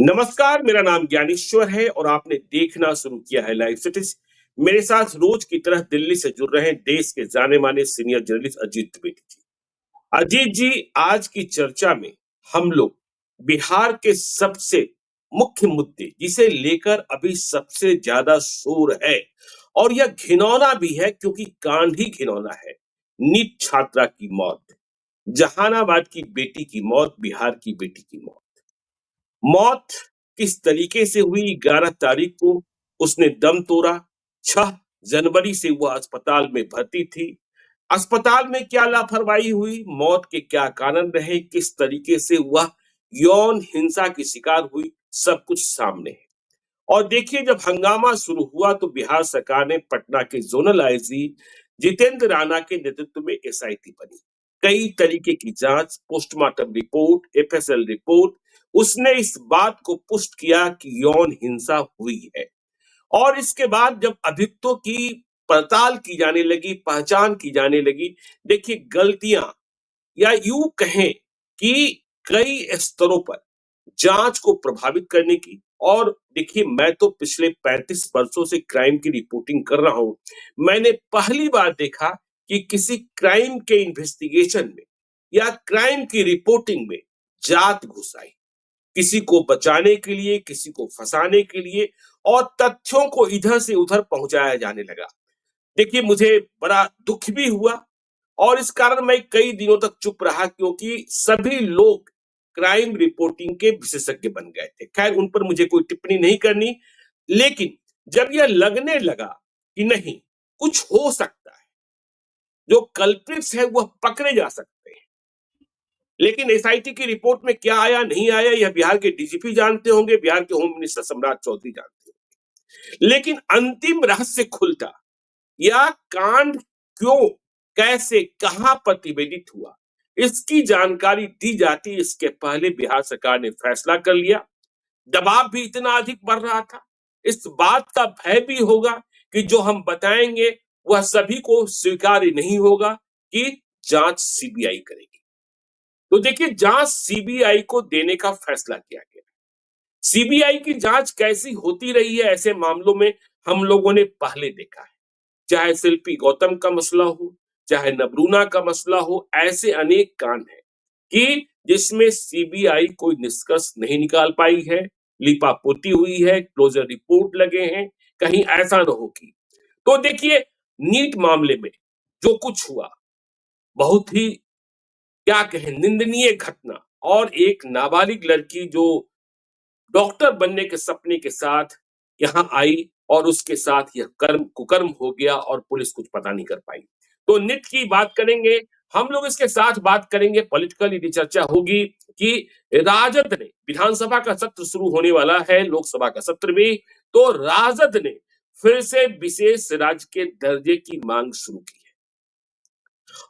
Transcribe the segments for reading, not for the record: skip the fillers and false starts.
नमस्कार, मेरा नाम ज्ञानेश्वर है और आपने देखना शुरू किया है लाइव सिटीज। मेरे साथ रोज की तरह दिल्ली से जुड़ रहे हैं देश के जाने माने सीनियर जर्नलिस्ट अजीत द्विवेदी जी। अजीत जी, आज की चर्चा में हम लोग बिहार के सबसे मुख्य मुद्दे जिसे लेकर अभी सबसे ज्यादा शोर है और यह घिनौना भी है क्योंकि कांड ही घिनौना है। नीट छात्रा की मौत, जहानाबाद की बेटी की मौत, बिहार की बेटी की मौत। मौत किस तरीके से हुई? 11 तारीख को उसने दम तोड़ा। 6 जनवरी से वह अस्पताल में भर्ती थी। अस्पताल में क्या लापरवाही हुई, मौत के क्या कारण रहे, किस तरीके से वह यौन हिंसा की शिकार हुई, सब कुछ सामने है। और देखिए, जब हंगामा शुरू हुआ तो बिहार सरकार ने पटना के जोनल आईजी जितेंद्र राणा के नेतृत्व में एसआईटी बनी। कई तरीके की जांच, पोस्टमार्टम रिपोर्ट, एफएसएल रिपोर्ट, उसने इस बात को पुष्ट किया कि यौन हिंसा हुई है। और इसके बाद जब अभियुक्तों की पड़ताल की जाने लगी, पहचान की जाने लगी, देखिए गलतियां या यूं कहें कि कई स्तरों पर जांच को प्रभावित करने की। और देखिए, मैं तो पिछले 35 वर्षों से क्राइम की रिपोर्टिंग कर रहा हूं। मैंने पहली बार देखा कि किसी क्राइम के इन्वेस्टिगेशन में या क्राइम की रिपोर्टिंग में जात घुस आई, किसी को बचाने के लिए, किसी को फंसाने के लिए, और तथ्यों को इधर से उधर पहुंचाया जाने लगा। देखिए, मुझे बड़ा दुख भी हुआ और इस कारण मैं कई दिनों तक चुप रहा क्योंकि सभी लोग क्राइम रिपोर्टिंग के विशेषज्ञ बन गए थे। खैर, उन पर मुझे कोई टिप्पणी नहीं करनी, लेकिन जब यह लगने लगा कि नहीं, कुछ हो सकता है, जो कल्प्रिट्स है वह पकड़े जा सकते हैं, लेकिन एसआईटी की रिपोर्ट में क्या आया नहीं आया यह बिहार के डीजीपी जानते होंगे, बिहार के होम मिनिस्टर सम्राट चौधरी जानते होंगे, लेकिन अंतिम रहस्य खुलता या कांड क्यों, कैसे, कहां प्रतिवेदित हुआ, इसकी जानकारी दी जाती, इसके पहले बिहार सरकार ने फैसला कर लिया। दबाव भी इतना अधिक बढ़ रहा था, इस बात का भय भी होगा कि जो हम बताएंगे वह सभी को स्वीकार्य नहीं होगा कि जांच सीबीआई करेगी। तो देखिए, जांच सीबीआई को देने का फैसला किया गया। सीबीआई की जांच कैसी होती रही है ऐसे मामलों में, हम लोगों ने पहले देखा है। चाहे शिल्पी गौतम का मसला हो, चाहे नबरूना का मसला हो, ऐसे अनेक कांड हैं कि जिसमें सीबीआई कोई निष्कर्ष नहीं निकाल पाई है, लीपापोती हुई है, क्लोजर रिपोर्ट लगे हैं, कहीं ऐसा न हो कि। तो देखिए, नीट मामले में जो कुछ हुआ, बहुत ही क्या कहें, निंदनीय घटना। और एक नाबालिग लड़की जो डॉक्टर बनने के सपने के साथ यहाँ आई और उसके साथ यह कुकर्म हो गया और पुलिस कुछ पता नहीं कर पाई। तो निट की बात करेंगे हम लोग, इसके साथ बात करेंगे, पॉलिटिकल यदि चर्चा होगी कि राजद ने, विधानसभा का सत्र शुरू होने वाला है, लोकसभा का सत्र भी, तो राजद ने फिर से विशेष राज्य के दर्जे की मांग शुरू की है।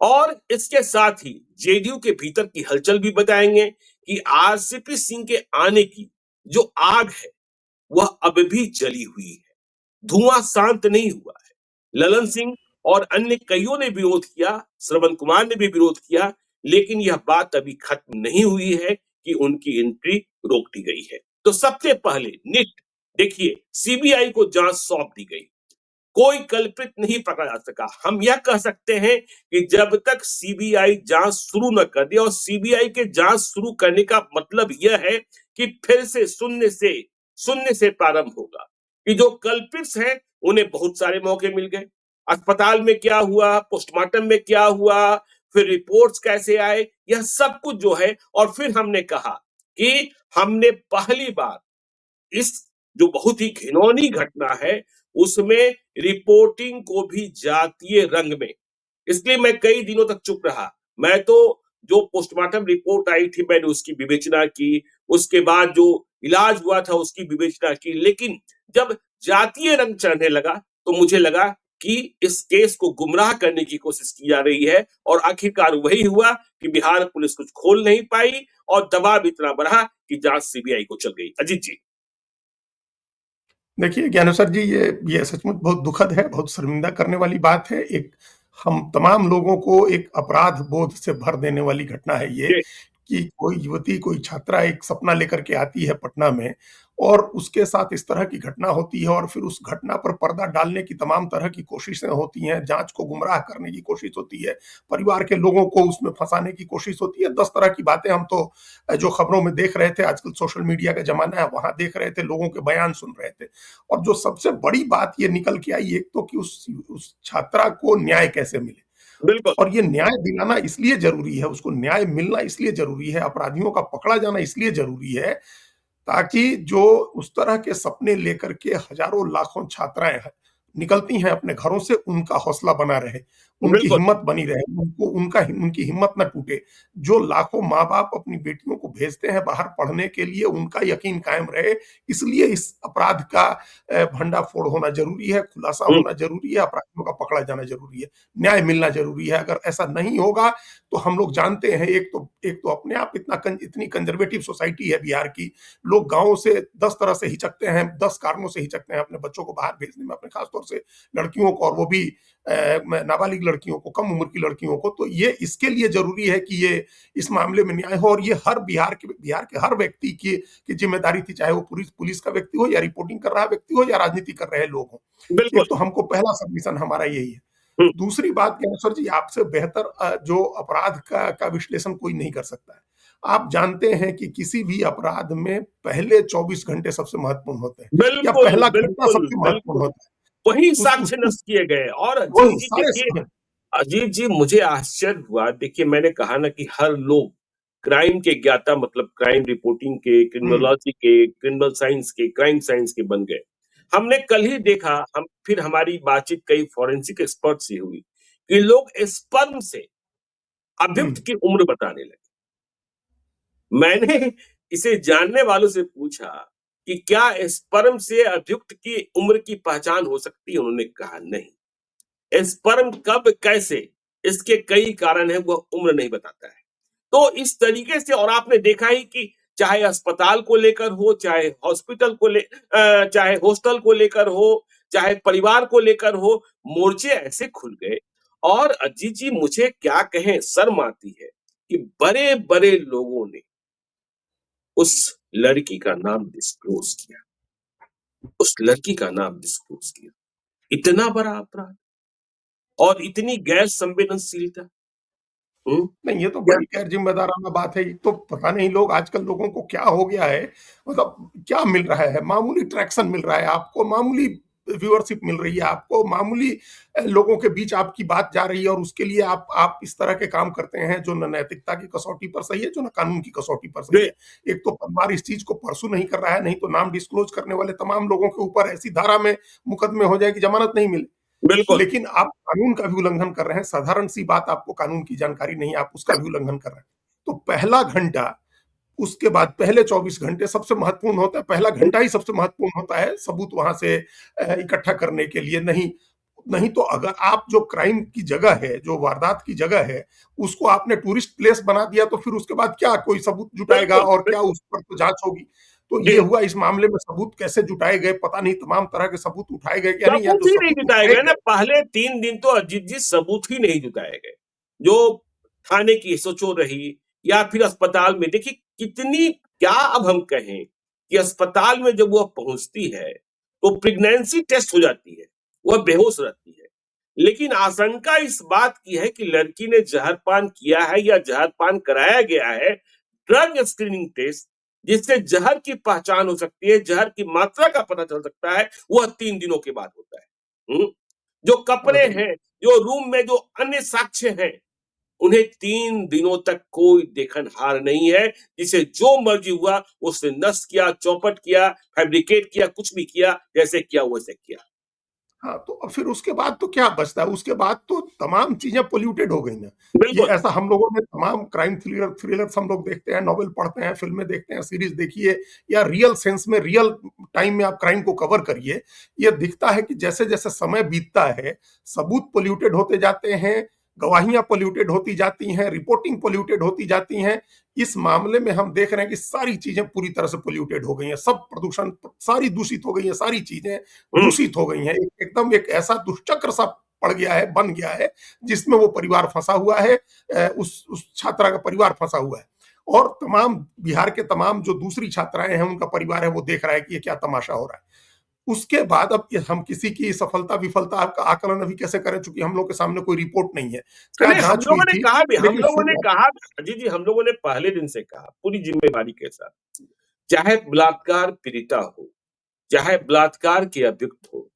और इसके साथ ही जेडीयू के भीतर की हलचल भी बताएंगे कि आरसीपी सिंह के आने की जो आग है वह अब भी जली हुई है, धुआं शांत नहीं हुआ है। ललन सिंह और अन्य कईयों ने विरोध किया, श्रवण कुमार ने भी विरोध किया, लेकिन यह बात अभी खत्म नहीं हुई है कि उनकी एंट्री रोक दी गई है। तो सबसे पहले निट, देखिए, सीबीआई को जांच सौंप दी गई, कोई कल्प्रिट नहीं पकड़ा जा सका। हम यह कह सकते हैं कि जब तक सीबीआई जांच शुरू न कर दे, और सीबीआई के जांच शुरू करने का मतलब यह है कि फिर से शून्य से प्रारंभ होगा कि जो कल्प्रिट्स हैं उन्हें बहुत सारे मौके मिल गए। अस्पताल में क्या हुआ, पोस्टमार्टम में क्या हुआ, फिर रिपोर्ट्स कैसे आए, यह सब कुछ जो है। और फिर हमने कहा कि हमने पहली बार इस जो बहुत ही घिनौनी घटना है उसमें रिपोर्टिंग को भी जातीय रंग में, इसलिए मैं कई दिनों तक चुप रहा। मैं तो जो पोस्टमार्टम रिपोर्ट आई थी मैंने उसकी विवेचना की, उसके बाद जो इलाज हुआ था उसकी विवेचना की, लेकिन जब जातीय रंग चढ़ने लगा तो मुझे लगा कि इस केस को गुमराह करने की कोशिश की जा रही है। और आखिरकार वही हुआ कि बिहार पुलिस कुछ खोल नहीं पाई और दबाव इतना बढ़ा कि जांच सीबीआई को चल गई। अजीत जी। देखिए ज्ञानेश्वर जी, ये सचमुच बहुत दुखद है, बहुत शर्मिंदा करने वाली बात है। एक हम तमाम लोगों को एक अपराध बोध से भर देने वाली घटना है ये, कि कोई युवती, कोई छात्रा एक सपना लेकर के आती है पटना में और उसके साथ इस तरह की घटना होती है और फिर उस घटना पर पर्दा डालने की तमाम तरह की कोशिशें होती हैं, जाँच को गुमराह करने की कोशिश होती है, परिवार के लोगों को उसमें फँसाने की कोशिश होती है। 10 तरह की बातें हम तो जो खबरों में देख रहे थे, आजकल सोशल मीडिया का ज़माना है, वहाँ देख रहे थे, लोगों के बयान सुन रहे थे। और जो सबसे बड़ी बात ये निकल के आई एक तो कि उस छात्रा को न्याय कैसे मिले। बिल्कुल। और ये न्याय दिलाना इसलिए ज़रूरी है, उसको न्याय मिलना इसलिए ज़रूरी है, अपराधियों का पकड़ा जाना इसलिए ज़रूरी है, ताकि जो उस तरह के सपने लेकर के हज़ारों लाखों छात्राएँ निकलती हैं अपने घरों से, उनका हौसला बना रहे, उनकी बिल्कुल। हिम्मत बनी रहे, उनकी हिम्मत ना टूटे। जो लाखों माँ-बाप अपनी बेटियों को भेजते हैं बाहर पढ़ने के लिए, उनका यकीन कायम रहे, इसलिए इस अपराध का भंडाफोड़ होना ज़रूरी है, खुलासा हम्म, होना ज़रूरी है, अपराधियों का पकड़ा जाना ज़रूरी है, न्याय मिलना ज़रूरी है। अगर ऐसा नहीं होगा, तो हम लोग जानते हैं एक तो अपने आप इतनी कंज़र्वेटिव सोसाइटी है बिहार की, लोग गाँव से 10 तरह से हिचकते हैं, 10 कारणों से हिचकते हैं अपने बच्चों को बाहर भेजने में, अपने खास तौर से लड़कियों को, और वो भी नाबालिग लड़कियों को, कम उम्र की लड़कियों को। तो ये इसके लिए ज़रूरी है कि ये इस मामले में न्याय हो, और ये हर बिहार के हर व्यक्ति की ज़िम्मेदारी थी, चाहे वो पुलिस का व्यक्ति हो, या रिपोर्टिंग कर रहा व्यक्ति हो, या राजनीति कर रहे लोग हों। बिल्कुल। एक तो हमको पहला सबमिशन हमारा यही है। हम्म, दूसरी बात ज्ञानेश्वर जी, आपसे बेहतर जो अपराध का विश्लेषण कोई नहीं कर सकता है। आप जानते हैं कि किसी भी अपराध में पहले 24 घंटे सबसे महत्वपूर्ण होते हैं, या बिल्कुल। पहला घंटा बिल्कुल। सबसे महत्वपूर्ण बिल्कुल। होता है। वही उस साक्ष्य उसको नष्ट किए गए। और वही अजीत जी सारे देखिए, समय। अजीत जी मुझे आश्चर्य हुआ। देखिए, मैंने कहा ना कि हर लोग क्राइम के ज्ञाता, मतलब क्राइम रिपोर्टिंग के, हुँ, क्रिमिनोलॉजी के, क्रिमिनल साइंस के, क्राइम साइंस के बन गए। हमने कल ही देखा, हम फिर हमारी बातचीत कई फोरेंसिक एक्सपर्ट से हुई कि लोग स्पर्म से हुँ। अभियुक्त की उम्र बताने लगे। मैंने इसे जानने वालों से पूछा कि क्या स्पर्म से अभियुक्त की उम्र की पहचान हो सकती है? उन्होंने कहा नहीं। स्पर्म कब, कैसे, इसके कई कारण हैं, वह उम्र नहीं बताता है। तो इस तरीके से, और आपने देखा ही कि चाहे अस्पताल को लेकर हो, चाहे हॉस्पिटल को चाहे हॉस्टल को लेकर हो, चाहे परिवार को लेकर हो, मोर्चे ऐसे खुल गए। और अजीत जी मुझे क्या कहें, शर्म आती है कि बड़े-बड़े लोगों ने उस लड़की का नाम डिस्क्लोज़ किया, उस लड़की का नाम डिस्क्लोज़ किया। इतना बड़ा अपराध और इतनी गैर संवेदनशीलता। हुँ? नहीं, ये तो क्या बड़ी गैर ज़िम्मेदाराना बात है। एक तो पता नहीं लोग आजकल लोगों को क्या हो गया है, मतलब क्या मिल रहा है? मामूली ट्रैक्शन मिल रहा है आपको, मामूली व्यूअरशिप मिल रही है आपको, मामूली लोगों के बीच आपकी बात जा रही है, और उसके लिए आप इस तरह के काम करते हैं जो न नैतिकता की कसौटी पर सही है, जो न कानून की कसौटी पर सही बे है। एक तो परिवार इस चीज़ को परसू नहीं कर रहा है, नहीं तो नाम डिस्क्लोज़ करने वाले तमाम लोगों के ऊपर ऐसी धारा में मुकदमे हो जाए कि ज़मानत नहीं मिले। बिल्कुल। लेकिन आप कानून का भी उल्लंघन कर रहे हैं, साधारण-सी बात, आपको कानून की जानकारी नहीं है, आप उसका भी उल्लंघन कर रहे हैं। तो पहला घंटा, उसके बाद पहले 24 घंटे सबसे महत्वपूर्ण होता है, पहला घंटा ही सबसे महत्वपूर्ण होता है सबूत वहाँ से इकट्ठा करने के लिए। नहीं नहीं तो अगर आप जो क्राइम की जगह है, जो वारदात की जगह है, उसको आपने टूरिस्ट प्लेस बना दिया, तो फिर उसके बाद क्या कोई सबूत जुटाएगा, बिल्कुल, और क्या बिल्कुल। उस पर तो जाँच होगी? तो ये जी, हुआ इस मामले में, सबूत कैसे जुटाए गए पता नहीं, तमाम तरह के सबूत उठाए गए या नहीं, या सबूत जो ही नहीं सबूत जुटाए उठाए गए ना, गए। पहले 3 दिन तो अजीत जी सबूत ही नहीं जुटाए गए। जो थाने की एसएचओ रही या फिर अस्पताल में, देखिए कितनी, क्या अब हम कहें कि अस्पताल में जब वह पहुँचती है, तो प्रेग्नेंसी टेस्ट हो जाती है, वह बेहोश रहती है। लेकिन आशंका इस बात की है कि लड़की ने जहर पान किया है या जहर पान कराया गया है। ड्रग स्क्रीनिंग टेस्ट, जिससे जहर की पहचान हो सकती है, जहर की मात्रा का पता चल सकता है, वह 3 दिनों के बाद होता है। जो कपड़े बताइए। हैं, जो रूम में जो अन्य साक्ष्य हैं, उन्हें 3 दिनों तक कोई देखनहार नहीं है। जिसे जो मर्ज़ी हुआ उसने नष्ट किया, चौपट किया, फैब्रिकेट किया, कुछ भी किया, जैसे किया वैसे किया। हाँ, तो अब फिर उसके बाद तो क्या बचता है? उसके बाद तो तमाम चीज़ें पॉल्यूटेड हो गई ना। ये बिल्कुल। ऐसा हम लोगों ने तमाम क्राइम थ्रिलर्स हम लोग देखते हैं, नॉवेल पढ़ते हैं, फ़िल्में देखते हैं, सीरीज़ देखिए, या रियल सेंस में, रियल टाइम में आप क्राइम को कवर करिए। ये दिखता है कि जैसे-जैसे समय बीतता है, सबूत पॉल्यूटेड होते जाते हैं, गवाहियाँ पॉल्यूटेड होती जाती हैं, रिपोर्टिंग पॉल्यूटेड होती जाती हैं। इस मामले में हम देख रहे हैं कि सारी चीज़ें पूरी तरह से पॉल्यूटेड हो गई हैं, सब प्रदूषण सारी दूषित हो गई हैं, सारी चीज़ें हुँ, दूषित हो गई हैं। एकदम एक ऐसा दुष्चक्र सा पड़ गया है, बन गया है, जिसमें वो परिवार फँसा हुआ है, उस छात्रा का परिवार फँसा हुआ है। और तमाम बिहार के तमाम जो दूसरी छात्राएं हैं उनका परिवार है वो देख रहा है कि ये क्या तमाशा हो रहा है। उसके बाद अब हम किसी की सफलता विफलता का आकलन अभी कैसे करें, चूंकि हम लोग के सामने कोई रिपोर्ट नहीं है, क्या नहीं, हम जांच हुई लोगों ने थी। कहा भी, हम लेकिन लोगों ने शुरुआत कहा, अजीत जी, हम लोगों ने पहले दिन से कहा पूरी जिम्मेवारी के साथ, चाहे बलात्कार पीड़िता हो, चाहे बलात्कार के अभियुक्त हो,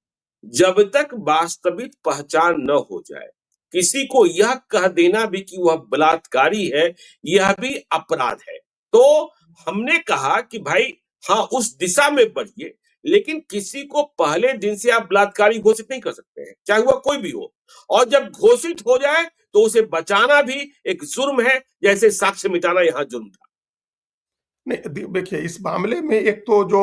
जब तक वास्तविक पहचान न हो जाए, किसी को यह कह देना भी कि वह बलात्कारी है, यह भी अपराध है। तो हमने कहा कि भाई हाँ, उस दिशा में बढ़िए, लेकिन किसी को पहले दिन से आप बलात्कारी घोषित नहीं कर सकते हैं, चाहे वह कोई भी हो। और जब घोषित हो जाए तो उसे बचाना भी एक जुर्म है, जैसे साक्ष्य मिटाना यहाँ जुर्म था। नहीं, देखिए इस मामले में एक तो जो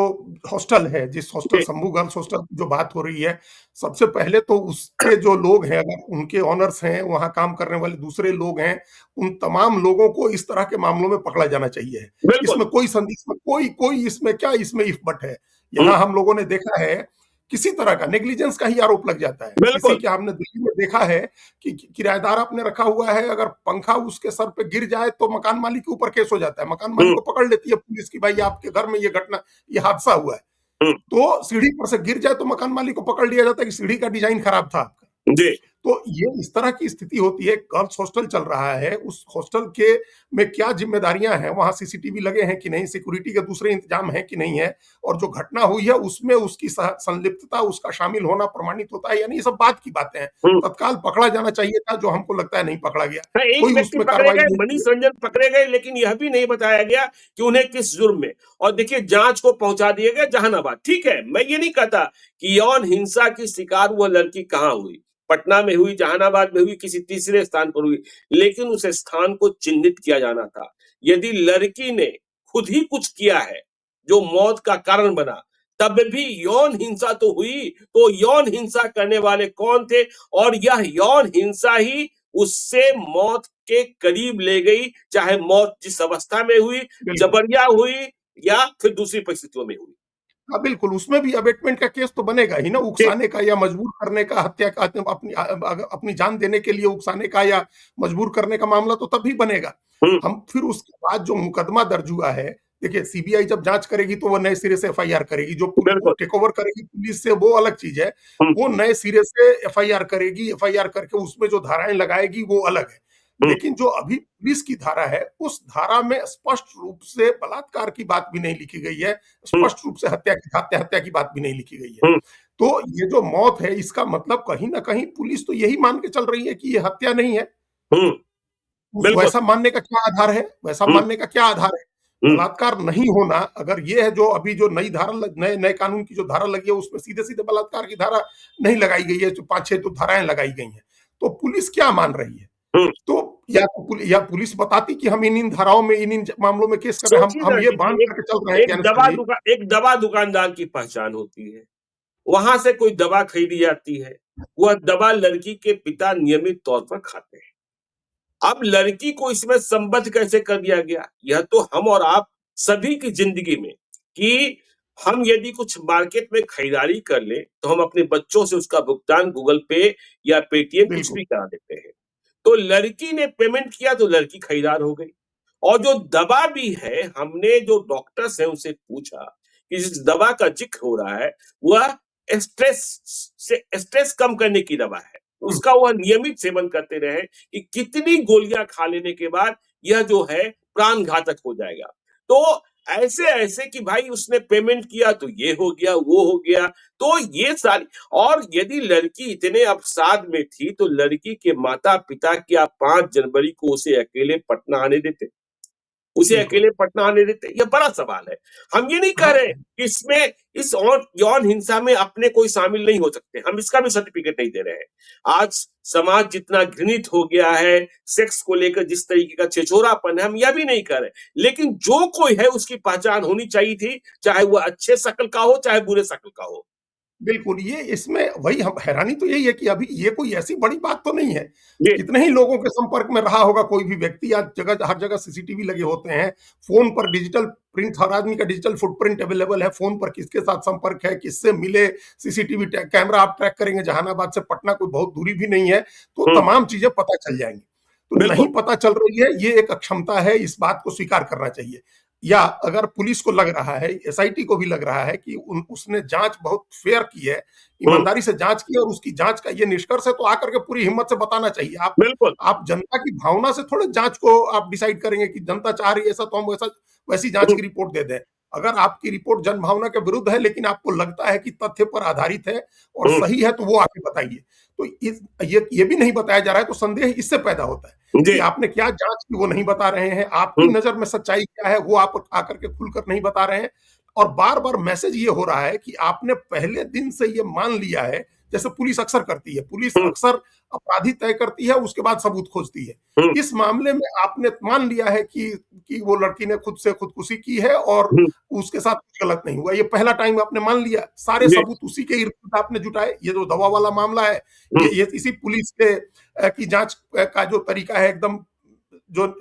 हॉस्टल है, जिस हॉस्टल जी, शंभू गर्ल्स हॉस्टल की जो बात हो रही है, सबसे पहले तो उसके जो लोग हैं, अगर उनके ऑनर्स हैं, वहां काम करने वाले दूसरे लोग हैं, उन तमाम लोगों को इस तरह के मामलों में पकड़ा जाना चाहिए। बिल्कुल। इसमें कोई संदेह, इसमें कोई इसमें क्या, इसमें इफ बट है। हम्म, यहाँ हम लोगों ने देखा है किसी तरह का नेग्लिजेंस का ही आरोप लग जाता है। किसी बिल्कुल। के, हमने दिल्ली में देखा है कि किराएदार आपने रखा हुआ है, अगर पंखा उसके सर पे गिर जाए तो मकान मालिक के ऊपर केस हो जाता है, मकान मालिक हम्म, को पकड़ लेती है पुलिस की, भाई आपके घर में ये घटना, ये हादसा हुआ है। हम्म, तो सीढ़ी पर से गिर जाए तो मकान मालिक को पकड़ लिया जाता है कि सीढ़ी का डिजाइन खराब था आपका। जी, तो ये इस तरह की स्थिति होती है। गर्ल्स हॉस्टल चल रहा है, उस हॉस्टल के में क्या जिम्मेदारियां हैं, वहां सीसीटीवी लगे हैं कि नहीं, सिक्योरिटी के दूसरे इंतजाम है कि नहीं है, और जो घटना हुई है उसमें उसकी संलिप्तता, उसका शामिल होना प्रमाणित होता है, यानी ये सब बात की बातें हैं। हम्म। तत्काल पकड़ा जाना चाहिए था, जो हमको लगता है नहीं पकड़ा गया। हाँ, एक कोई व्यक्ति उसमें पकड़े कार्रवाई गए, नहीं की मनीष रंजन पकड़े गए, लेकिन यह भी नहीं बताया गया कि उन्हें किस जुर्म में। और देखिए, जांच को पहुंचा दिया गया जहानाबाद। ठीक है, मैं ये नहीं कहता कि यौन हिंसा की शिकार वह लड़की कहां हुई, पटना में हुई, जहानाबाद में हुई, किसी तीसरे स्थान पर हुई, लेकिन उस स्थान को चिन्हित किया जाना था। यदि लड़की ने खुद ही कुछ किया है जो मौत का कारण बना, तब भी यौन हिंसा तो हुई। तो यौन हिंसा करने वाले कौन थे, और यह यौन हिंसा ही उससे मौत के करीब ले गई, चाहे मौत जिस अवस्था में हुई, बिल्कुल। जबरिया हुई या फिर दूसरी परिस्थितियों में हुई। हाँ बिल्कुल, उसमें भी अबेटमेंट का केस तो बनेगा ही ना, ठीक। उकसाने का या मजबूर करने का, हत्या का, अपनी जान देने के लिए उकसाने का या मजबूर करने का मामला तो तभी बनेगा। हम्म, हम फिर उसके बाद जो मुकदमा दर्ज हुआ है, देखिए सीबीआई जब जांच करेगी तो वो नए सिरे से एफआईआर करेगी, जो बिल्कुल। टेक ओवर करेगी पुलिस से वो अलग चीज है। हम्म, वो नए सिरे से एफआईआर करेगी, एफआईआर करके उसमें जो धाराएं लगाएगी वो अलग है। हम्म, लेकिन जो अभी पुलिस की धारा है, उस धारा में स्पष्ट रूप से बलात्कार की बात भी नहीं लिखी गई है, हम्म, स्पष्ट रूप से हत्या की बात भी नहीं लिखी गई है। हम्म, तो ये जो मौत है, इसका मतलब कहीं ना कहीं पुलिस तो यही मान के चल रही है कि ये हत्या नहीं है। हम्म, बिल्कुल। वैसा मानने का क्या आधार है, वैसा हम्म, मानने का क्या आधार है? हम्म, बलात्कार नहीं होना, अगर ये है जो अभी जो नई धारा, नए नए कानून की जो धारा लगी है, उसमें सीधे सीधे बलात्कार की धारा नहीं लगाई गई है, जो 5-6 तो धाराएं लगाई गई हैं। तो पुलिस क्या मान रही है? हम्म। तो या पुलिस बताती कि हम इन धाराओं में, इन मामलों में केस कर रहे हैं, सोचिए हम ना ये जी, बांध करके चल रहे हैं कि अनुष्का जी। एक दवा दुकानदार की पहचान होती है, वहां से कोई दवा खरीदी जाती है, वह दवा लड़की के पिता नियमित तौर पर खाते हैं। अब लड़की को इसमें संबद्ध कैसे कर दिया गया? यह तो हम और आप सभी की जिंदगी में, कि हम यदि कुछ मार्केट में खरीदारी कर ले तो हम अपने बच्चों से उसका भुगतान गूगल पे या पेटीएम कुछ बिल्कुल। भी करा देते हैं। तो लड़की ने पेमेंट किया तो लड़की खरीदार हो गई। और जो दवा भी है, हमने जो डॉक्टर्स हैं उनसे पूछा कि जिस दवा का जिक्र हो रहा है, वह स्ट्रेस स्ट्रेस कम करने की दवा है, हम्म, उसका वह नियमित सेवन करते रहे कि कितनी गोलियां खा लेने के बाद यह जो है प्राण घातक हो जाएगा। तो ऐसे ऐसे कि भाई उसने पेमेंट किया तो ये हो गया, वो हो गया। तो ये सारी, और यदि लड़की इतने अवसाद में थी तो लड़की के माता पिता क्या 5 जनवरी को उसे अकेले पटना आने देते? उसे बिल्कुल। अकेले पटना आने देते? ये बड़ा सवाल है। हम ये नहीं कह हाँ, रहे कि इसमें, इस और यौन हिंसा में अपने कोई शामिल नहीं हो सकते, हम इसका भी सर्टिफिकेट नहीं दे रहे हैं। आज समाज जितना घृणित हो गया है, सेक्स को लेकर जिस तरीके का छिछोरापन है, हम यह भी नहीं कर रहे, लेकिन जो कोई है उसकी पहचान होनी चाहिए थी, चाहे वह अच्छे शक्ल का हो चाहे बुरे शक्ल का हो। बिल्कुल, ये इसमें वही हम हैरानी तो यही है कि अभी ये कोई ऐसी बड़ी बात तो नहीं है। जी, कितने ही लोगों के संपर्क में रहा होगा कोई भी व्यक्ति, आज जगह हर जगह सीसीटीवी लगे होते हैं। फ़ोन पर डिजिटल प्रिंट, हर आदमी का डिजिटल फुटप्रिंट अवेलेबल है, फ़ोन पर किसके साथ संपर्क है, किससे मिले, सीसीटीवी कैमरा आप ट्रैक करेंगे, जहानाबाद से पटना कोई बहुत दूरी भी नहीं है, तो हम्म, तमाम चीज़ें पता चल जाएँगी। तो नहीं बिल्कुल। पता चल रही है, ये एक अक्षमता है, इस बात को स्वीकार करना चाहिए। या अगर पुलिस को लग रहा है, एसआईटी को भी लग रहा है कि उसने जांच बहुत फेयर की है, हुँ, ईमानदारी से जांच की है और उसकी जांच का ये निष्कर्ष है, तो आकर के पूरी हिम्मत से बताना चाहिए। बिल्कुल। आप जनता की भावना से थोड़े जांच को आप डिसाइड करेंगे कि जनता चाह रही है ऐसा, तो हम वैसी जांच हुँ, की रिपोर्ट दे दें। अगर आपकी रिपोर्ट जनभावना के विरुद्ध है लेकिन आपको लगता है कि तथ्य पर आधारित है और हुँ, सही है, तो वो आके बताइए। तो ये भी नहीं बताया जा रहा है, तो संदेह इससे पैदा होता है कि जी। आपने क्या जांच की वो नहीं बता रहे हैं, आपकी हुँ, नजर में सच्चाई क्या है वो आप आकर के खुलकर नहीं बता रहे हैं। और बार बार मैसेज ये हो रहा है कि आपने पहले दिन से ये मान लिया है, जैसे पुलिस अक्सर करती है, पुलिस हुँ, अक्सर अपराधी तय करती है, उसके बाद सबूत खोजती है। हुँ, इस मामले में आपने मान लिया है कि वो लड़की ने खुद से खुदकुशी की है और हुँ, उसके साथ कुछ गलत नहीं हुआ। ये पहला टाइम आपने मान लिया, सारे जी। सबूत उसी के इर्द आपने जुटाए। ये जो दवा वाला मामला है, हुँ, ये इसी पुलिस के की जांच का जो तरीका है, एकदम जो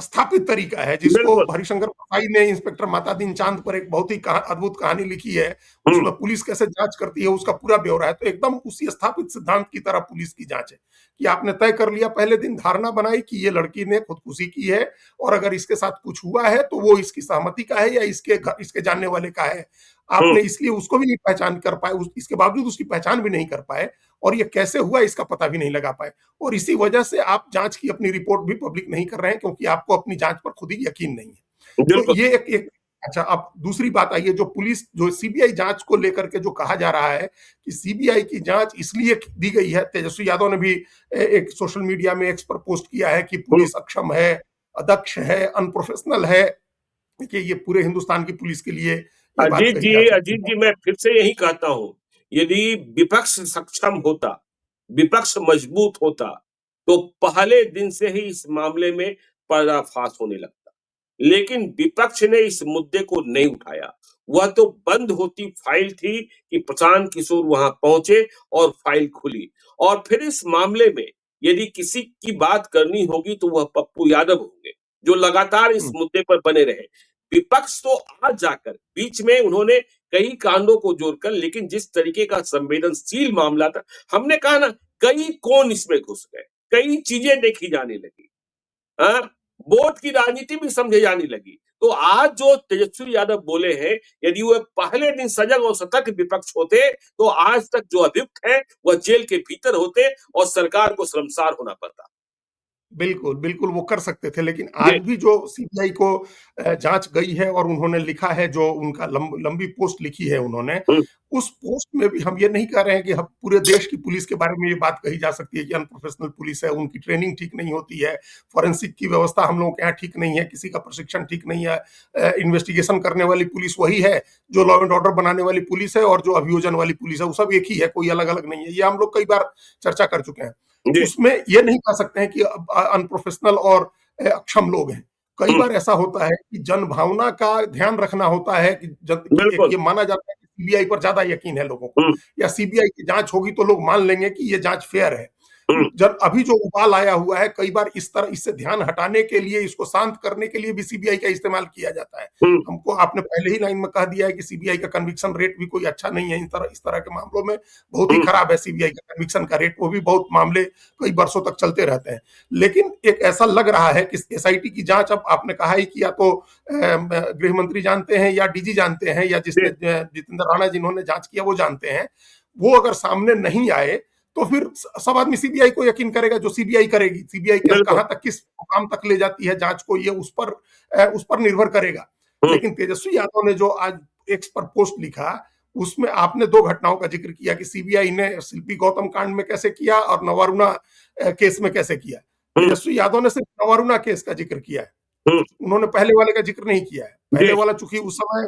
स्थापित तरीका है, जिसको बिल्कुल। हरिशंकर परसाई ने इंस्पेक्टर मातादीन चांद पर एक बहुत ही अद्भुत कहानी लिखी है, हुँ, उसमें पुलिस कैसे जांच करती है उसका पूरा ब्यौरा है। तो एकदम उसी स्थापित सिद्धांत की तरह पुलिस की जांच है कि आपने तय कर लिया, पहले दिन धारणा बनाई कि ये लड़की ने खुदकुशी की है और अगर इसके साथ कुछ हुआ है तो वो इसकी सहमति का है या इसके जानने वाले का है। हुँ, आपने इसलिए उसको भी नहीं पहचान कर पाए, इसके बावजूद उसकी पहचान भी नहीं कर पाए और ये कैसे हुआ इसका पता भी नहीं लगा पाए। और इसी वजह से आप जांच की अपनी रिपोर्ट भी पब्लिक नहीं कर रहे हैं, क्योंकि आपको अपनी जांच पर खुद ही यकीन नहीं है। तो बिल्कुल। ये एक एक अच्छा, अब दूसरी बात आई है, जो सीबीआई जांच को लेकर के जो कहा जा रहा है कि सीबीआई की जांच इसलिए दी गई है। तेजस्वी यादव ने भी एक सोशल मीडिया में एक्स पर पोस्ट किया है कि हुँ, पुलिस अक्षम है, अदक्ष है, अनप्रोफेशनल है। कि ये पूरे हिंदुस्तान की पुलिस के लिए ये बात कही जा सकती अजीत है। जी, मैं फिर से यही कहता हूँ, यदि विपक्ष सक्षम होता, विपक्ष मजबूत होता, तो पहले दिन से ही इस मामले में पर्दाफाश होने लगता। लेकिन विपक्ष ने इस मुद्दे को नहीं उठाया। वह तो बंद होती फाइल थी कि प्रशांत किशोर वहां पहुंचे और फाइल खुली। और फिर इस मामले में यदि किसी की बात करनी होगी तो वह पप्पू यादव होंगे, जो लगातार इस हुँ, मुद्दे पर बने रहे। विपक्ष तो आज जाकर बीच में उन्होंने कई कांडों को जोड़कर, लेकिन जिस तरीके का संवेदनशील मामला था, हमने कहा ना, कई कौन इसमें घुस गए, कई चीजें देखी जाने लगी। हाँ, वोट की राजनीति भी समझे जाने लगी। तो आज जो तेजस्वी यादव बोले हैं, यदि वो पहले दिन सजग और सतर्क विपक्ष होते, तो आज तक जो अभियुक्त हैं, वह जेल के भीतर होते और सरकार को शर्मसार होना पड़ता। बिल्कुल, बिल्कुल वो कर सकते थे, लेकिन आज जी। भी जो सीबीआई को जाँच गई है और उन्होंने लिखा है, जो उनका लंबी पोस्ट लिखी है उन्होंने, हुँ, उस पोस्ट में भी हम ये नहीं कह रहे हैं कि हम पूरे देश की पुलिस के बारे में ये बात कही जा सकती है कि अनप्रोफेशनल पुलिस है, उनकी ट्रेनिंग ठीक नहीं होती है, फोरेंसिक की व्यवस्था हम लोगों के यहाँ ठीक नहीं है, किसी का प्रशिक्षण ठीक नहीं है। इन्वेस्टिगेशन करने वाली पुलिस वही है, जो लॉ एंड ऑर्डर बनाने वाली पुलिस है और जो अभियोजन वाली पुलिस है, वो सब एक ही है, कोई अलग-अलग नहीं है। ये हम लोग कई बार चर्चा कर चुके हैं। जी। उसमें ये नहीं कह सकते हैं कि अनप्रोफेशनल और अक्षम लोग हैं। कई हुँ, बार ऐसा होता है कि जनभावना का ध्यान रखना होता है कि एक बिल्कुल। ये माना जाता है कि सीबीआई पर ज़्यादा यकीन है लोगों को, हुँ, या सीबीआई की जाँच होगी तो लोग मान लेंगे कि ये जाँच फेयर है। हुँ, जब अभी जो उबाल आया हुआ है, कई बार इससे ध्यान हटाने के लिए, इसको शांत करने के लिए भी सीबीआई का इस्तेमाल किया जाता है। हुँ, हमको आपने पहले ही लाइन में कह दिया है कि सीबीआई का कन्विक्शन रेट भी कोई अच्छा नहीं है, इस तरह के मामलों में बहुत ही हुँ, खराब है सीबीआई का कन्विक्शन का रेट, वो भी बहुत मामले कई वर्षों तक चलते रहते हैं। लेकिन एक ऐसा लग रहा है कि एसआईटी की जाँच, अब आपने कहा ही कि या तो गृह मंत्री जानते हैं या डीजी जानते हैं या जी। जितेंद्र राणा जिन्होंने जाँच किया वो जानते हैं। वो अगर सामने नहीं आए, तो फिर सब आदमी सीबीआई को यकीन करेगा जो सीबीआई करेगी। सीबीआई बिल्कुल। कहाँ तक, किस मुकाम तक ले जाती है जांच को, ये उस पर निर्भर करेगा। हुँ, लेकिन तेजस्वी यादव ने जो आज एक्स पर पोस्ट लिखा, उसमें आपने दो घटनाओं का जिक्र किया कि सीबीआई ने शिल्पी गौतम कांड में कैसे किया और नवारुणा केस में कैसे किया। हुँ, तेजस्वी यादव ने सिर्फ नवारुणा केस का जिक्र किया है, हुँ, उन्होंने पहले वाले का जिक्र नहीं किया है। पहले जी। वाला चूंकि उस समय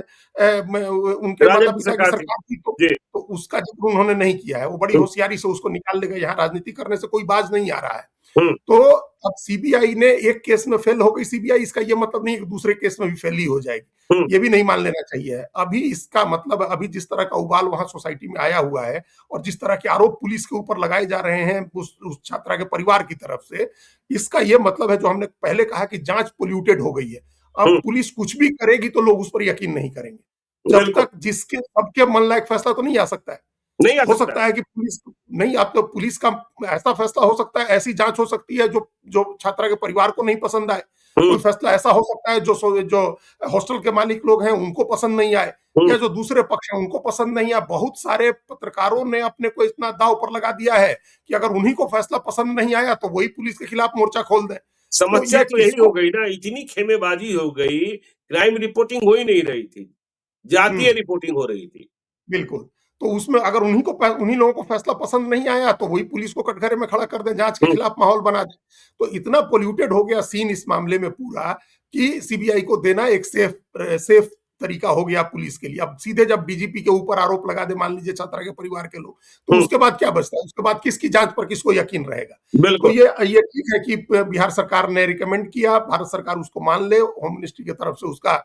उनके माता राजग की पिता की सरकार थी। सरकार थी, जी। तो उसका जिक्र उन्होंने नहीं किया है। वो बड़ी हुँ, होशियारी से उसको निकाल ले गए, यहाँ राजनीति करने से कोई बाज नहीं आ रहा है। हुँ, तो अब सीबीआई ने एक केस में फेल हो गई सीबीआई, इसका ये मतलब नहीं है कि दूसरे केस में भी फेल ही हो जाएगी। हुँ, ये भी नहीं मान लेना चाहिए। अभी इसका मतलब, अभी जिस तरह का उबाल वहां सोसाइटी में आया हुआ है और जिस तरह के आरोप पुलिस के ऊपर लगाए जा रहे हैं उस छात्रा के परिवार की तरफ से, इसका ये मतलब है जो हमने पहले कहा कि जांच पोल्यूटेड हो गई है। अब हुँ, पुलिस कुछ भी करेगी तो लोग उस पर यकीन नहीं करेंगे। जब बिल्कुल। तक जिसके सबके मन लायक फैसला तो नहीं आ सकता है। नहीं आ हो सकता। सकता है कि पुलिस नहीं, अब तो पुलिस का ऐसा फैसला हो सकता है, ऐसी जांच हो सकती है जो जो छात्रा के परिवार को नहीं पसंद आए। हम्म। कोई फैसला ऐसा हो सकता है जो हॉस्टल के मालिक लोग हैं उनको पसंद नहीं आए, हम्म। या जो दूसरे पक्ष हैं उनको पसंद नहीं आए। बहुत सारे पत्रकारों ने अपने को इतना दांव पर लगा दिया है कि अगर उन्हीं को फैसला पसंद नहीं आया तो वही पुलिस के खिलाफ मोर्चा खोल दें। तो समस्या ये तो किसी यही हो को गई ना, इतनी खेमेबाजी हो गई, क्राइम रिपोर्टिंग हो ही नहीं रही थी, जातीय हम्म, रिपोर्टिंग हो रही थी। बिल्कुल। तो उसमें अगर उन्हीं लोगों को फैसला पसंद नहीं आया तो वही पुलिस को कटघरे में खड़ा कर दें, जांच के हम्म। खिलाफ माहौल बना दें। तो इतना पोल्यूटेड हो गया सीन इस मामले में पूरा कि सीबीआई को देना एक सेफ तरीका हो गया पुलिस के लिए। अब सीधे जब डीजीपी के ऊपर आरोप लगा दे, मान लीजिए छात्रा के परिवार के लोग, तो हम्म। उसके बाद क्या बचता है? उसके बाद किसकी जांच पर किसको यकीन रहेगा? तो बिल्कुल। ये ठीक है कि बिहार सरकार ने रिकमेंड किया, भारत सरकार उसको मान ले, होम मिनिस्ट्री की तरफ से उसका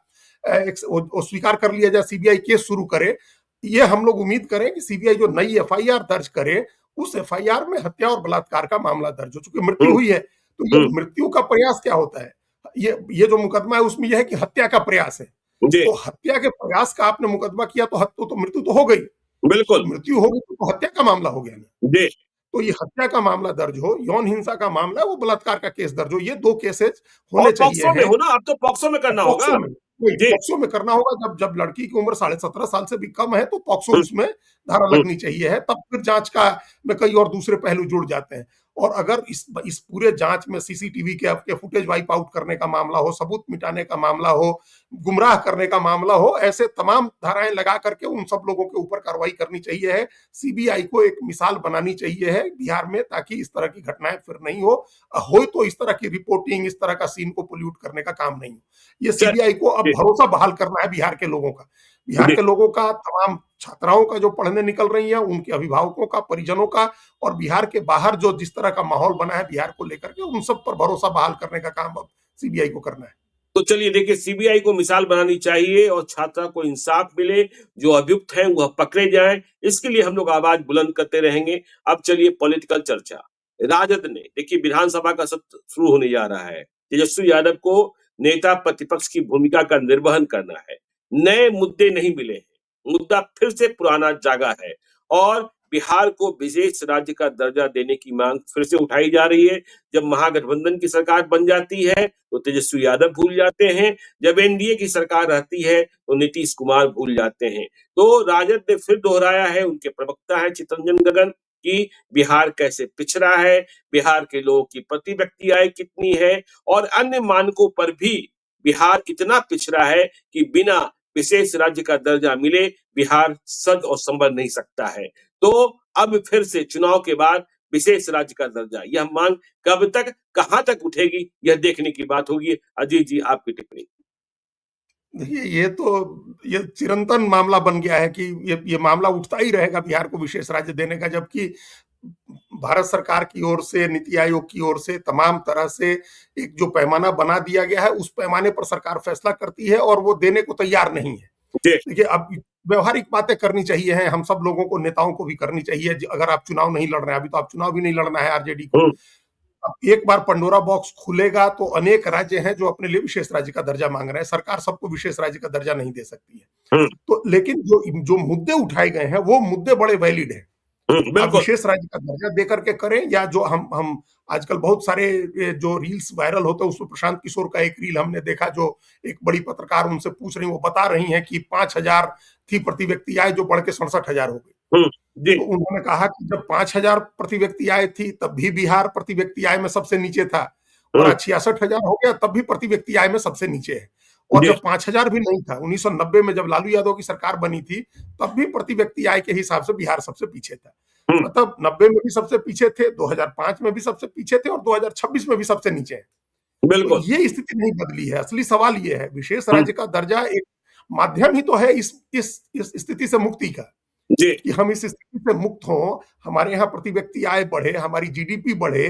वो स्वीकार कर लिया जाए, सीबीआई केस शुरू करे। ये हम लोग उम्मीद करें कि सीबीआई जो नई एफआईआर दर्ज करे, उस एफआईआर में हत्या और बलात्कार का मामला दर्ज हो। चूंकि मृत्यु हम्म। हुई है, तो ये हम्म। मृत्यु का प्रयास क्या होता है? ये जो मुकदमा है उसमें यह है कि हत्या का प्रयास है। जी। तो हत्या के प्रयास का आपने मुकदमा किया तो मृत्यु तो हो गई। बिल्कुल। तो मृत्यु हो गई तो हत्या का मामला हो गया ना। जी। तो ये हत्या का मामला दर्ज हो, यौन हिंसा का मामला है, वो बलात्कार का केस दर्ज हो, ये 2 केसेस और होने चाहिए पॉक्सो में हैं। हो ना, अब तो पॉक्सो में करना होगा। पॉक्सो में, वही जी। पॉक्सो में करना होगा। जब जब लड़की की उम्र 17.5 साल से भी कम है तो पॉक्सो हम्म। उसमें धारा हम्म। लगनी चाहिए है, तब फिर जांच का में कई और दूसरे पहलू जुड़ जाते हैं। और अगर इस पूरे जांच में सीसीटीवी के फुटेज वाइप आउट करने का मामला हो, सबूत मिटाने का मामला हो, गुमराह करने का मामला हो, ऐसे तमाम धाराएं लगा करके उन सब लोगों के ऊपर कार्रवाई करनी चाहिए है। सीबीआई को एक मिसाल बनानी चाहिए है बिहार में, ताकि इस तरह की घटनाएं फिर नहीं हो तो इस तरह की रिपोर्टिंग, इस तरह का सीन को पोल्यूट करने का काम नहीं हो। ये चल। सीबीआई को अब जी। भरोसा बहाल करना है बिहार के लोगों का। बिहार जी। के लोगों का, तमाम छात्राओं का जो पढ़ने निकल रही हैं, उनके अभिभावकों का, परिजनों का, और बिहार के बाहर जो जिस तरह का माहौल बना है बिहार को लेकर के, उन सब पर भरोसा बहाल करने का काम अब सीबीआई को करना है। तो चलिए देखिए, सीबीआई को मिसाल बनानी चाहिए और छात्रा को इंसाफ मिले, जो अभियुक्त हैं वह पकड़े जाएं, इसके लिए हम लोग आवाज बुलंद करते रहेंगे। अब चलिए पॉलिटिकल चर्चा। राजद ने देखिए, विधानसभा का सत्र शुरू होने जा रहा है। तेजस्वी यादव को नेता प्रतिपक्ष की भूमिका का निर्वहन करना है। नए मुद्दे नहीं मिले हैं, मुद्दा फिर से पुराना जागा है और बिहार को विशेष राज्य का दर्जा देने की मांग फिर से उठाई जा रही है। जब महागठबंधन की सरकार बन जाती है तो तेजस्वी यादव भूल जाते हैं, जब एनडीए की सरकार रहती है तो नीतीश कुमार भूल जाते हैं। तो राजद ने फिर दोहराया है, उनके प्रवक्ता है चितरंजन गगन, कि बिहार कैसे पिछड़ा है, बिहार के लोगों की प्रति व्यक्ति आय कितनी है और अन्य मानकों पर भी बिहार इतना पिछड़ा है कि बिना विशेष राज्य का दर्जा मिले बिहार सज और संभल नहीं सकता है। तो अब फिर से चुनाव के बाद विशेष राज्य का दर्जा, यह मांग कब तक, कहां तक उठेगी, यह देखने की बात होगी। अजीत जी, आपकी टिप्पणी। देखिए, ये चिरंतन मामला बन गया है कि ये मामला उठता ही रहेगा बिहार को विशेष राज्य देने का, जबकि भारत सरकार की ओर से, नीति आयोग की ओर से तमाम तरह से एक जो पैमाना बना दिया गया है, उस पैमाने पर सरकार फैसला करती है और वो देने को तैयार नहीं है। जी। देखिए, अब व्यवहारिक बातें करनी चाहिए हैं, हम सब लोगों को, नेताओं को भी करनी चाहिए। अगर आप चुनाव नहीं लड़ रहे हैं, अभी तो आप चुनाव भी नहीं लड़ना है आरजेडी को, हम्म। अब एक बार पंडोरा बॉक्स खुलेगा तो अनेक राज्य हैं जो अपने लिए विशेष राज्य का दर्जा मांग रहे हैं। सरकार सबको विशेष राज्य का दर्जा नहीं दे सकती है। हम्म। तो लेकिन जो जो मुद्दे उठाए गए हैं वो मुद्दे बड़े वैलिड हैं। आप बिल्कुल। विशेष राज्य का दर्जा दे करके करें, या जो हम आजकल बहुत सारे जो रील्स वायरल होते हैं, उसमें प्रशांत किशोर का एक रील हमने देखा, जो एक बड़ी पत्रकार उनसे पूछ रही, वो बता रही हैं कि 5,000 थी प्रति व्यक्ति आय, जो बढ़ के 67,000 हो गई। जी। तो उन्होंने कहा कि जब 5,000 प्रति व्यक्ति आय थी तब भी बिहार प्रति व्यक्ति आय में सबसे नीचे था, और आज 66,000 हो गया तब भी प्रति व्यक्ति आय में सबसे नीचे है। और जी। जब 5,000 भी नहीं था, 1990 में जब लालू यादव की सरकार बनी थी, तब भी प्रति व्यक्ति आय के हिसाब से बिहार सबसे पीछे था। मतलब 90 में भी सबसे पीछे थे, 2005 में भी सबसे पीछे थे, और 2026 में भी सबसे नीचे है। तो बिल्कुल। ये स्थिति नहीं बदली है। असली सवाल ये है, विशेष राज्य का दर्जा एक माध्यम ही तो है इस स्थिति से मुक्ति का, जी। कि हम इस स्थिति से मुक्त हों, हमारे यहाँ प्रति व्यक्ति आय बढ़े, हमारी जीडीपी बढ़े,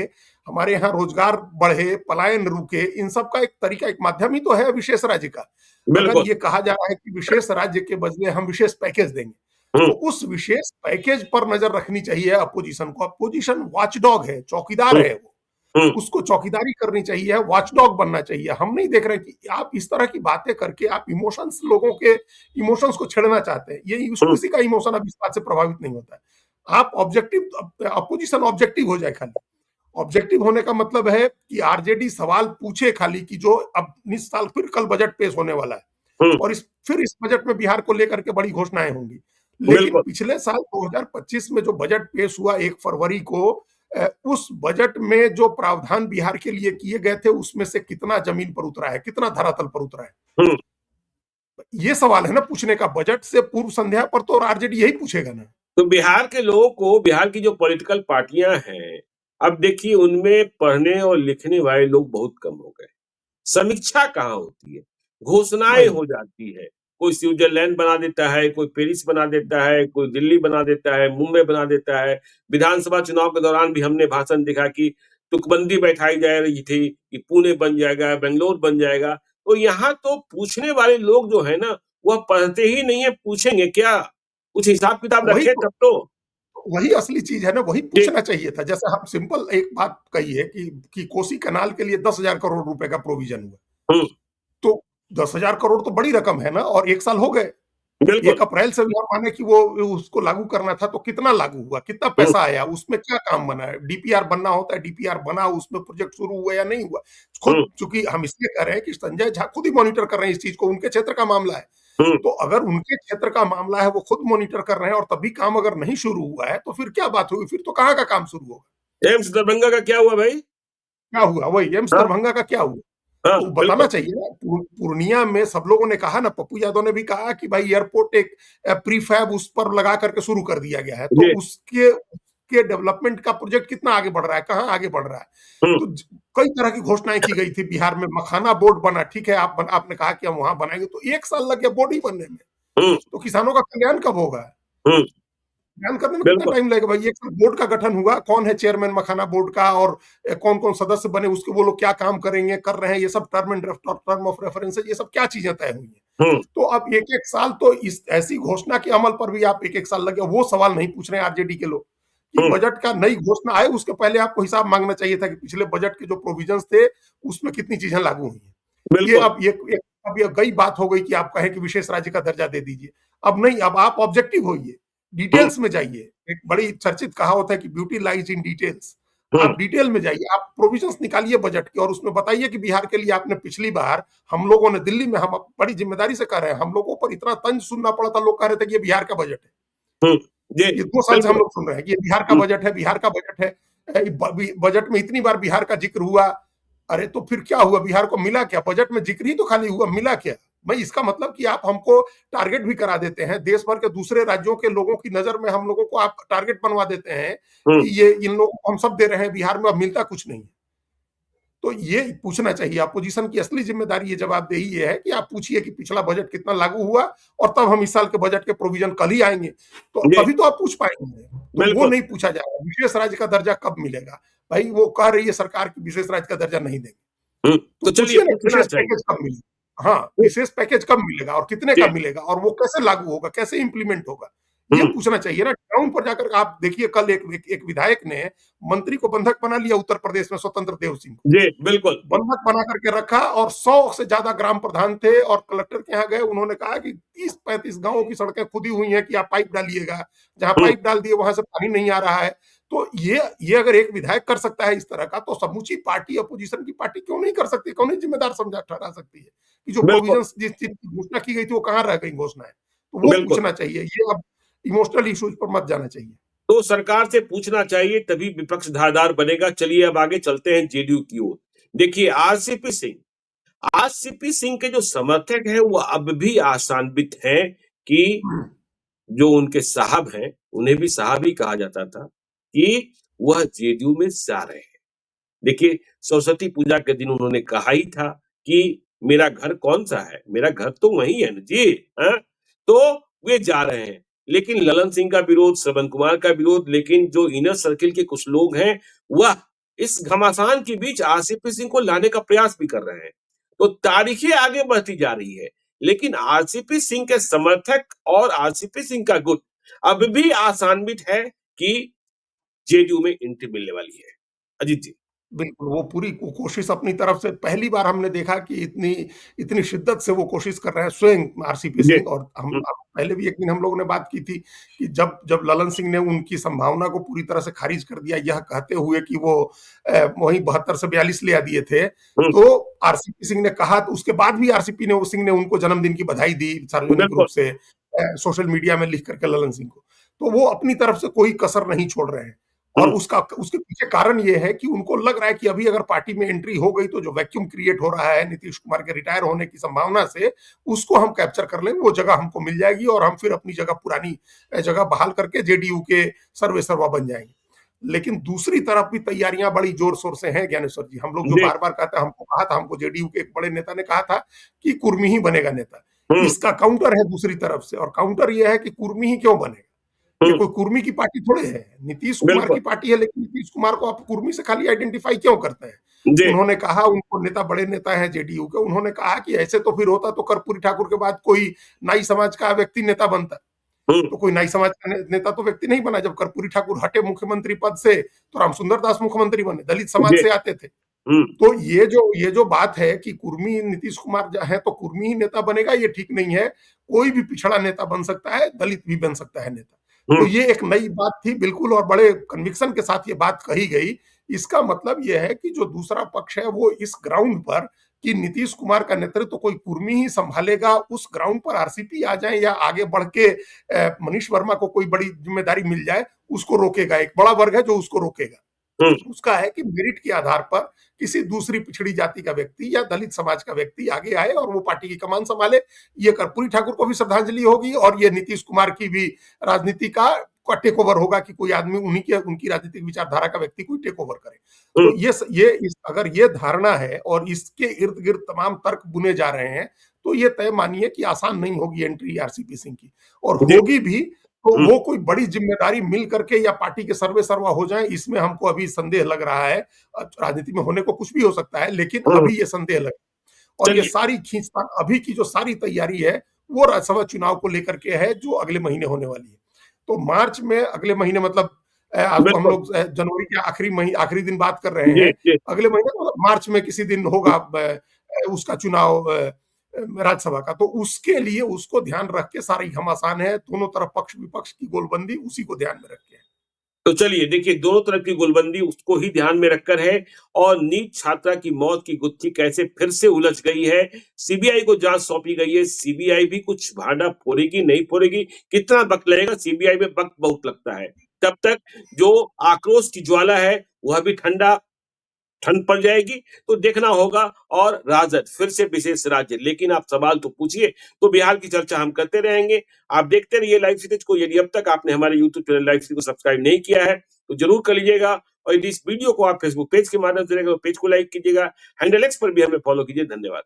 हमारे यहाँ रोजगार बढ़े, पलायन रुके, इन सब का एक तरीका, एक माध्यम ही तो है विशेष राज्य का। अगर बिल्कुल। ये कहा जा रहा है कि विशेष राज्य के बदले हम विशेष पैकेज देंगे, तो उस विशेष पैकेज पर नजर रखनी चाहिए अपोजिशन को। अपोजिशन वॉचडॉग है, चौकीदार है वो। उसको चौकीदारी करनी चाहिए, वॉचडॉग बनना चाहिए। हम नहीं देख रहे कि आप इस तरह की बातें करके आप इमोशंस, लोगों के इमोशंस को छेड़ना चाहते हैं। ये किसी का इमोशन अब इस बात से प्रभावित नहीं होता है। आप ऑब्जेक्टिव, अपोजिशन ऑब्जेक्टिव हो जाए खाली। ऑब्जेक्टिव होने का मतलब है कि आरजेडी सवाल पूछे खाली कि जो अब इस साल फिर कल बजट पेश होने वाला है और फिर इस बजट में बिहार को लेकर के बड़ी घोषणाएं होंगी। लेकिन बिल्कुल पिछले साल 2025 में जो बजट पेश हुआ 1 फरवरी को, उस बजट में जो प्रावधान बिहार के लिए किए गए थे उसमें से कितना जमीन पर उतरा है, कितना धरातल पर उतरा है, ये सवाल है ना पूछने का। बजट से पूर्व संध्या पर तो आरजेडी यही पूछेगा ना। तो बिहार के लोगों को, बिहार की जो पॉलिटिकल पार्टियां हैं, अब देखिए उनमें पढ़ने और लिखने वाले लोग बहुत कम हो गए। समीक्षा कहाँ होती है, घोषणाएं वही हो जाती है। कोई स्विट्जरलैंड बना देता है, कोई पेरिस बना देता है, कोई दिल्ली बना देता है, मुंबई बना देता है। विधानसभा चुनाव के दौरान भी हमने भाषण देखा कि तुकबंदी बैठाई जा रही थी कि पुणे बन जाएगा, बेंगलोर बन जाएगा। तो यहाँ तो पूछने वाले लोग जो है ना, वह पढ़ते ही नहीं है, पूछेंगे क्या? कुछ हिसाब किताब वही रखे तो तब तो। वही असली चीज है ना, वही जी। पूछना चाहिए था। जैसे हम सिंपल एक बात कही है कि कोसी कनाल के लिए 10,000 करोड़ रुपए का प्रोविजन हुआ, हम्म, तो 10,000 करोड़ तो बड़ी रकम है ना, और 1 साल हो गए। बिल्कुल। 1 अप्रैल से भी हम माने कि वो उसको लागू करना था, तो कितना लागू हुआ, कितना हम्म, पैसा आया, उसमें क्या काम बना है, डीपीआर बनना होता है, डीपीआर बना, उसमें प्रोजेक्ट शुरू हुआ या नहीं हुआ। खुद हम्म, चूंकि हम इसलिए कह रहे हैं कि संजय झा खुद ही मॉनिटर कर रहे हैं इस चीज को, उनके क्षेत्र का मामला है। हम्म। तो अगर उनके क्षेत्र का मामला है, वो खुद मॉनिटर कर रहे हैं और तभी काम अगर नहीं शुरू हुआ है, तो फिर क्या बात होगी, फिर तो कहाँ का काम शुरू होगा। एम्स दरभंगा का क्या हुआ भाई? क्या हुआ, वही एम्स हाँ, दरभंगा का क्या हुआ, हाँ, तो बताना बिल्कुल। चाहिए ना। पूर्णिया में सब लोगों ने कहा ना, पप्पू यादव ने भी कहा कि भाई एयरपोर्ट एक प्रीफैब उस पर लगा करके शुरू कर दिया गया है, तो जी। उसके डेवलपमेंट का प्रोजेक्ट कितना आगे बढ़ रहा है, कहाँ आगे बढ़ रहा है। हम्म, तो कई तरह की घोषणाएं की गई थी बिहार में। मखाना बोर्ड बना, ठीक है, आपने कहा कि हम वहां बनाएंगे, तो 1 साल लग गया बोर्ड ही बनने में। हम्म, तो किसानों का कल्याण कब होगा, हम्म, बयान करने में कितना बिल्कुल। टाइम लगेगा भाई। एक साथ बोर्ड का गठन हुआ, कौन है चेयरमैन मखाना बोर्ड का, और कौन कौन सदस्य बने, उसके वो लोग क्या काम करेंगे, कर रहे हैं, ये सब टर्म ऑफ रेफरेंस, ये सब क्या चीजें तय हुई है। हम्म, तो अब 1-1 साल तो इस ऐसी घोषणा के अमल पर भी आप 1-1 साल लगे, वो सवाल नहीं पूछ रहे हैं आरजेडी के लोग कि हम्म, बजट का नई घोषणा आए उसके पहले आपको हिसाब मांगना चाहिए था कि पिछले बजट के जो प्रोविजंस थे उसमें कितनी चीजें लागू हुई हैं। ये बिल्कुल। अब अब ये गई बात हो गई कि आप कहें कि विशेष राज्य का दर्जा दे दीजिए। अब नहीं, अब आप ऑब्जेक्टिव होइए, हम्म, डिटेल्स में जाइए। एक बड़ी चर्चित कहावत है कि ब्यूटी लाइज इन डिटेल्स। हम्म, आप डिटेल में जाइए, आप प्रोविजंस निकालिए बजट के, और उसमें बताइए कि बिहार के लिए आपने पिछली बार, हम लोगों ने दिल्ली में, हम बड़ी जिम्मेदारी से कह रहे हैं, हम लोगों पर इतना तंज सुनना पड़ा था, लोग कह रहे थे कि ये बिहार का बजट है। हम्म, जी, ये 2 साल से हम बिल्कुल। लोग सुन रहे हैं कि ये बिहार का हम्म, बजट है, बिहार का बजट है। बजट में इतनी बार बिहार का जिक्र हुआ। अरे तो फिर क्या हुआ, बिहार को मिला क्या, बजट में जिक्र ही तो खाली हुआ, मिला क्या। भाई इसका मतलब कि आप हमको टारगेट भी करा देते हैं, देश भर के दूसरे राज्यों के लोगों की नजर में हम लोगों को आप टारगेट बनवा देते हैं हम्म, कि ये इन लोगों को हम सब दे रहे हैं, बिहार में अब मिलता कुछ नहीं है। तो ये पूछना चाहिए, अपोजिशन की असली जिम्मेदारी, ये जवाबदेही ये है कि आप पूछिए कि पिछला बजट कितना लागू हुआ, और तब हम इस साल के बजट के प्रोविजन कल ही आएंगे, तो जी, तभी तो आप पूछ पाएंगे। तो वो बिल्कुल। नहीं पूछा जाएगा, विशेष राज्य का दर्जा कब मिलेगा। भाई वो कह रही है सरकार की विशेष राज्य का दर्जा नहीं देंगे, हम्म, तो तो चलिए पूछिए ना पूछना विशेष चाहिए। पैकेज कब मिलेगा। हाँ, विशेष पैकेज कब मिलेगा और कितने का जी। मिलेगा, और वो कैसे लागू होगा, कैसे इंप्लीमेंट होगा, ये हम्म, पूछना चाहिए ना। ग्राउंड पर जाकर आप देखिए, कल एक विधायक ने मंत्री को बंधक बना लिया उत्तर प्रदेश में, स्वतंत्र देव सिंह को जी, बिल्कुल। बंधक बना करके रखा, और 100 से ज्यादा ग्राम प्रधान थे, और कलेक्टर के यहाँ गए, उन्होंने कहा कि 30-35 गांवों की सड़कें खुदी हुई हैं कि आप पाइप डालिएगा, जहां हम्म, पाइप डाल दिए वहां से पानी नहीं आ रहा है। तो ये अगर एक विधायक कर सकता है इस तरह का, तो समूची पार्टी, अपोजिशन की पार्टी क्यों नहीं कर सकती, क्यों नहीं जिम्मेदार समझा ठहरा सकती है कि जो बिल्कुल, प्रोविजंस जिस चीज की घोषणा की गई थी वो कहाँ रह गई घोषणाएं। तो वो बिल्कुल। पूछना चाहिए, ये अब इमोशनल इश्यूज पर मत जाना चाहिए। तो सरकार से पूछना चाहिए, तभी विपक्ष धारदार बनेगा। चलिए अब आगे चलते हैं जेडीयू की ओर। देखिए आरसीपी सिंह के जो समर्थक हैं वो अब भी आशान्वित हैं कि जो उनके साहब हैं, उन्हें भी साहब ही कहा जाता था, कि वह जेडीयू में जा रहे हैं। देखिए सरस्वती पूजा के दिन उन्होंने कहा ही था कि मेरा घर कौन सा है, मेरा घर तो वही है ना जी। हाँ? तो वे जा रहे हैं, लेकिन ललन सिंह का विरोध, श्रवण कुमार का विरोध, लेकिन जो इनर सर्किल के कुछ लोग हैं वह इस घमासान के बीच आरसीपी सिंह को लाने का प्रयास भी कर रहे हैं। तो तारीखें आगे बढ़ती जा रही है, लेकिन आरसीपी सिंह के समर्थक और आरसीपी सिंह का गुट अब भी आशान्वित है कि जेडीयू में एंट्री मिलने वाली है। अजीत जी। बिल्कुल, वो पूरी को कोशिश अपनी तरफ से पहली बार हमने देखा कि इतनी इतनी शिद्दत से वो कोशिश कर रहे हैं स्वयं आरसीपी जी। सिंह। और हम पहले भी एक दिन हम लोगों ने बात की थी कि जब जब ललन सिंह ने उनकी संभावना को पूरी तरह से खारिज कर दिया, यह कहते हुए कि वो वहीं 72 से 42 ले आ दिए थे, हुँ, तो आरसीपी सिंह ने कहा, तो उसके बाद भी आरसीपी ने सिंह ने उनको जन्मदिन की बधाई दी सार्वजनिक रूप बिल्कुल। से सोशल मीडिया में लिख करके ललन सिंह को। तो वो अपनी तरफ से कोई कसर नहीं छोड़ रहे हैं। और हुँ, उसके पीछे कारण ये है कि उनको लग रहा है कि अभी अगर पार्टी में एंट्री हो गई तो जो वैक्यूम क्रिएट हो रहा है नीतीश कुमार के रिटायर होने की संभावना से, उसको हम कैप्चर कर लेंगे, वो जगह हमको मिल जाएगी और हम फिर अपनी जगह पुरानी जगह बहाल करके जेडीयू के सर्वे सर्वा बन जाएंगे। लेकिन दूसरी तरफ भी तैयारियां बड़ी जोर शोर से हैं ज्ञानेश्वर जी। हम लोग जो जी। बार बार कहते हैं, हमको कहा था, हमको जेडीयू के एक बड़े नेता ने कहा था कि कुर्मी ही बनेगा नेता। हुँ, इसका काउंटर है दूसरी तरफ से, और काउंटर यह है कि कुर्मी ही क्यों बनेगा। ये हुँ, कोई कुर्मी की पार्टी थोड़े है, नीतीश कुमार बिल्कुल। की पार्टी है, लेकिन नीतीश कुमार को आप कुर्मी से खाली आइडेंटिफाई क्यों करते हैं? जी। उन्होंने कहा, उनको नेता, बड़े नेता हैं जेडीयू के, उन्होंने कहा कि ऐसे तो फिर होता तो कर्पूरी ठाकुर के बाद कोई नाई समाज का व्यक्ति नेता बनता। हुँ, तो कोई नाई समाज का नेता तो व्यक्ति नहीं बना। जब कर्पूरी ठाकुर हटे मुख्यमंत्री पद से, तो रामसुंदर दास मुख्यमंत्री बने, दलित समाज जी। से आते थे। हुँ, तो ये जो बात है कि कुर्मी नीतीश कुमार है तो कुर्मी ही नेता बनेगा, ये ठीक नहीं है। कोई भी पिछड़ा नेता बन सकता है, दलित भी बन सकता है नेता। हुँ, तो ये एक नई बात थी बिल्कुल, और बड़े कन्विक्शन के साथ ये बात कही गई। इसका मतलब ये है कि जो दूसरा पक्ष है वो इस ग्राउंड पर, कि नीतीश कुमार का नेतृत्व तो कोई कुर्मी ही संभालेगा, उस ग्राउंड पर आरसीपी आ जाए या आगे बढ़ के मनीष वर्मा को कोई बड़ी जिम्मेदारी मिल जाए, उसको रोकेगा। एक बड़ा वर्ग है जो उसको रोकेगा। हुँ, उसका है कि मेरिट के आधार पर किसी दूसरी पिछड़ी जाति का व्यक्ति या दलित समाज का व्यक्ति आगे आए और वो पार्टी की कमान संभाले। ये कर्पूरी ठाकुर को भी श्रद्धांजलि होगी, और ये नीतीश कुमार की भी राजनीति का टेक ओवर होगा कि कोई आदमी उनकी राजनीतिक विचारधारा का व्यक्ति कोई टेक ओवर करे। हुँ, तो अगर ये धारणा है और इसके इर्द गिर्द तमाम तर्क बुने जा रहे हैं, तो ये तय मानिए कि आसान नहीं होगी एंट्री आरसीपी सिंह की। और जी। होगी भी तो हुँ, वो कोई बड़ी जिम्मेदारी मिल करके या पार्टी के सर्वे सर्वा हो जाए, इसमें हमको अभी संदेह लग रहा है। राजनीति में होने को कुछ भी हो सकता है, लेकिन हुँ, अभी ये संदेह लग, और ये चलिए। सारी खींचतान अभी की जो सारी तैयारी है, वो राज्यसभा चुनाव को लेकर के है, जो अगले महीने होने वाली है। तो मार्च में, अगले महीने मतलब आज तो हम बिल्कुल। लोग जनवरी के आखिरी दिन बात कर रहे जी, हैं। जी। अगले महीने मतलब मार्च में किसी दिन होगा उसका चुनाव राज्यसभा का। तो उसके लिए उसको ध्यान रख के सारी घमासान है, दोनों तरफ पक्ष विपक्ष की गोलबंदी उसी को ध्यान में रख के है। तो चलिए देखिए दोनों तरफ की गोलबंदी उसको ही ध्यान में रखकर है और नीट छात्रा की मौत की गुत्थी कैसे फिर से उलझ गई है। सीबीआई को जांच सौंपी गई है। सीबीआई भी कुछ भांडा फोड़ेगी नहीं फोड़ेगी, कितना वक्त लगेगा, सीबीआई में वक्त बहुत लगता है। तब तक जो आक्रोश की ज्वाला है वह भी ठंड पड़ जाएगी, तो देखना होगा। और राजद फिर से विशेष राज्य, लेकिन आप सवाल तो पूछिए, तो बिहार की चर्चा हम करते रहेंगे। आप देखते रहिए लाइव सीरीज को। यदि अब तक आपने हमारे यूट्यूब चैनल लाइव सीरीज को सब्सक्राइब नहीं किया है तो जरूर कर लीजिएगा। और यदि इस वीडियो को आप फेसबुक पेज के माध्यम से देखेंगे तो पेज को लाइक कीजिएगा। हैंडल एक्स पर भी हमें फॉलो कीजिए। धन्यवाद।